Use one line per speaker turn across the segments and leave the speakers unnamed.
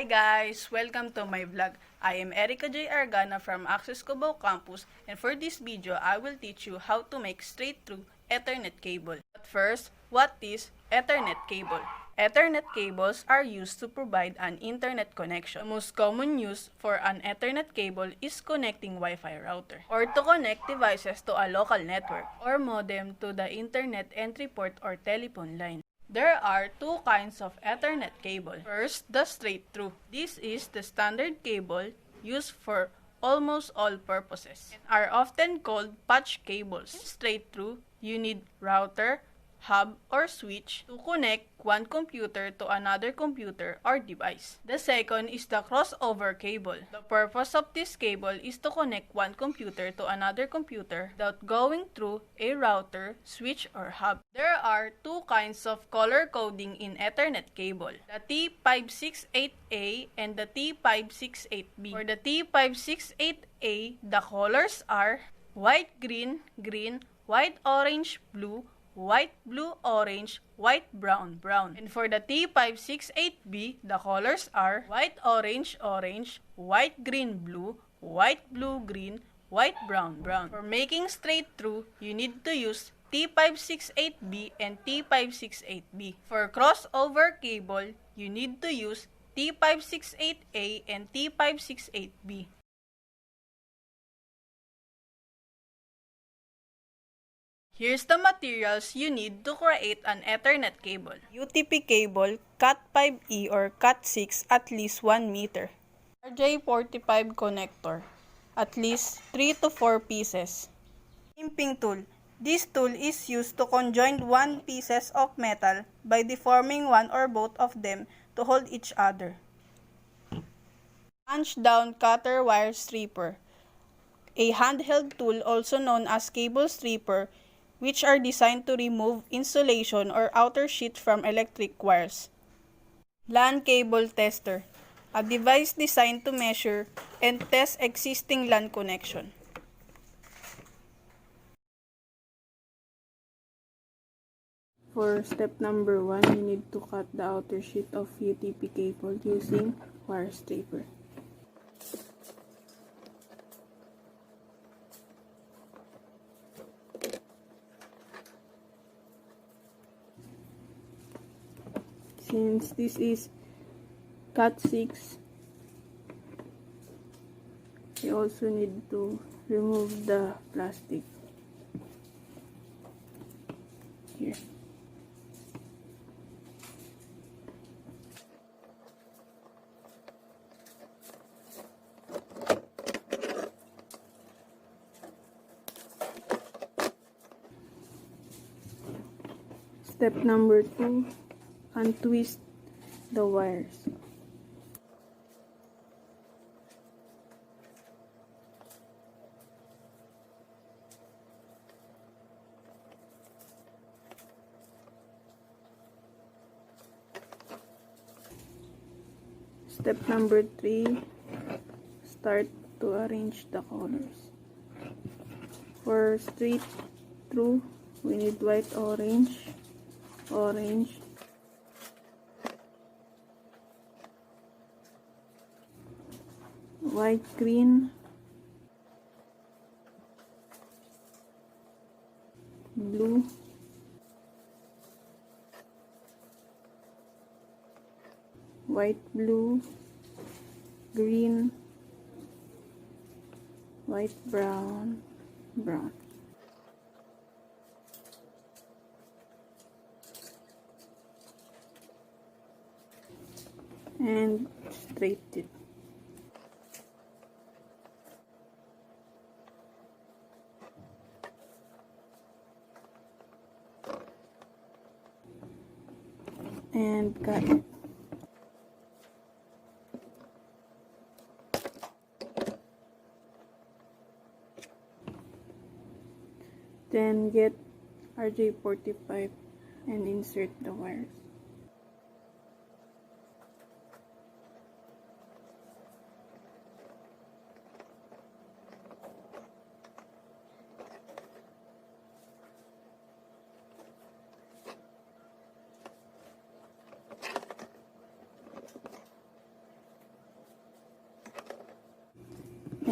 guys! Welcome to my vlog. I am Erica J. Argana from Access Cubao Campus, and for this video, I will teach you how to make straight-through Ethernet cable. But first, what is Ethernet cable? Ethernet cables are used to provide an internet connection. The most common use for an Ethernet cable is connecting Wi-Fi router, or to connect devices to a local network, or modem to the internet entry port or telephone line. There are two kinds of Ethernet cable. First, the straight-through. This is the standard cable used for almost all purposes and are often called patch cables. In straight-through, you need router, hub, or switch to connect one computer to another computer or device. The second is the crossover cable. The purpose of this cable is to connect one computer to another computer without going through a router, switch, or hub. There are two kinds of color coding in Ethernet cable, the T568A and the T568B. For the T568A, the colors are white, green, green, white, orange, blue, white, blue, orange, white, brown, brown. And for the T568B, the colors are white, orange, orange, white, green, blue, white, blue, green, white, brown, brown. For making straight through, you need to use T568B and T568B. For crossover cable, you need to use T568A and T568B. Here's the materials you need to create an Ethernet cable. UTP cable, Cat5e or Cat6 at least 1 meter. RJ45 connector, at least 3 to 4 pieces. Crimping tool. This tool is used to conjoin one pieces of metal by deforming one or both of them to hold each other. Punch down cutter wire stripper. A handheld tool also known as cable stripper, which are designed to remove insulation or outer sheet from electric wires. LAN cable tester, a device designed to measure and test existing LAN connection. For step number 1, you need to cut the outer sheet of UTP cable using wire stripper. Since this is Cat6, you also need to remove the plastic here. Step number 2, untwist the wires. Step number 3, start to arrange the colors. For straight through, we need white, orange, orange, white, green, blue, white, blue, green, white, brown, brown. And straight it. And cut it. Then get RJ45 and insert the wires.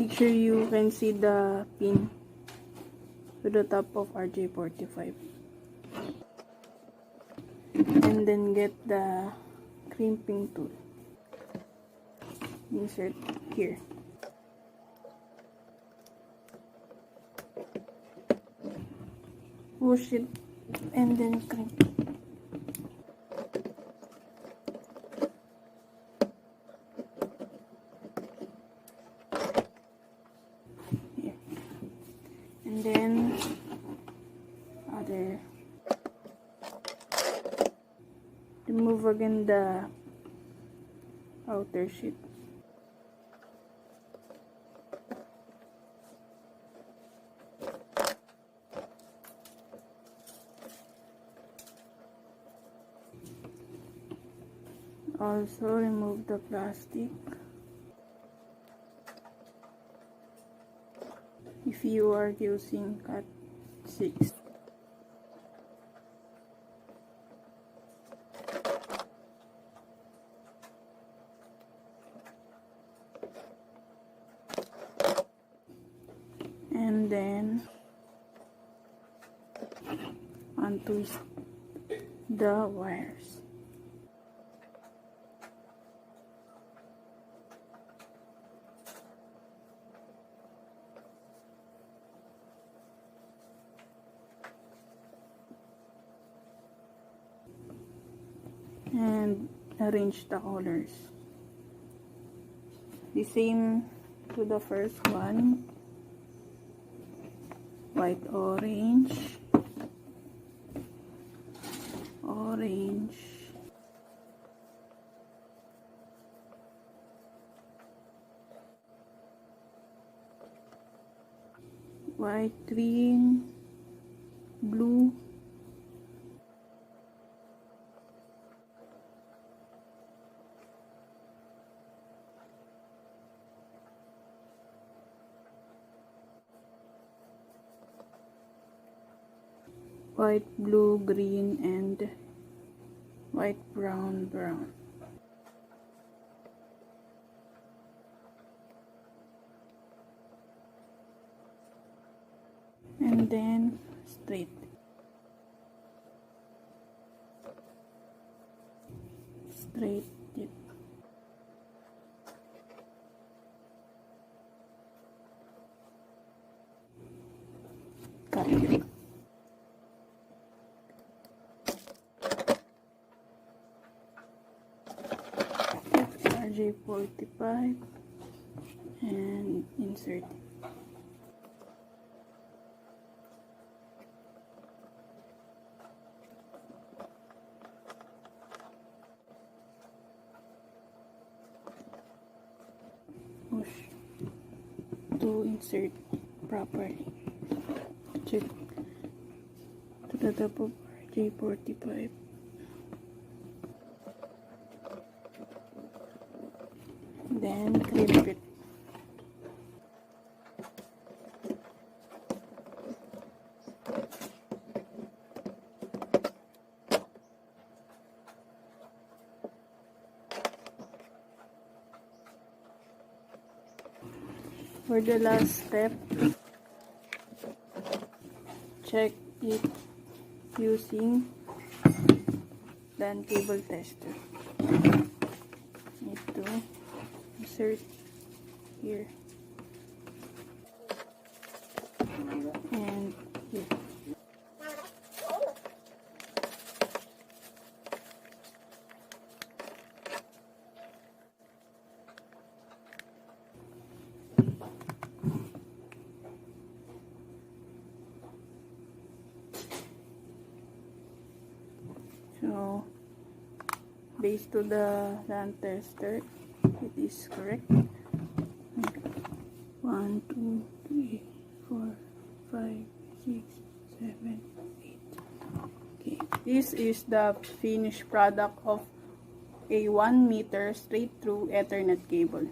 make sure you can see the pin to the top of RJ45. And then get the crimping tool. Insert here. Push it and then crimp. Here. And then remove again the outer sheet. Also remove the plastic. If you are using cut 6. And then untwist the wires. And arrange the colors. The same to the first one. White, orange, orange, white, green, blue, white, blue, green, and white, brown, brown. And then straight. Straight it. Cut it. RJ45 and insert it. Push to insert properly. Check to the top of RJ45. Then crimp it. For the last step, check it using the cable tester. Need to insert here and here. So, based to the land tester, it is correct. 1, 2, 3, 4, 5, 6, 7, 8. Okay, this is the finished product of a 1 meter straight through Ethernet cable.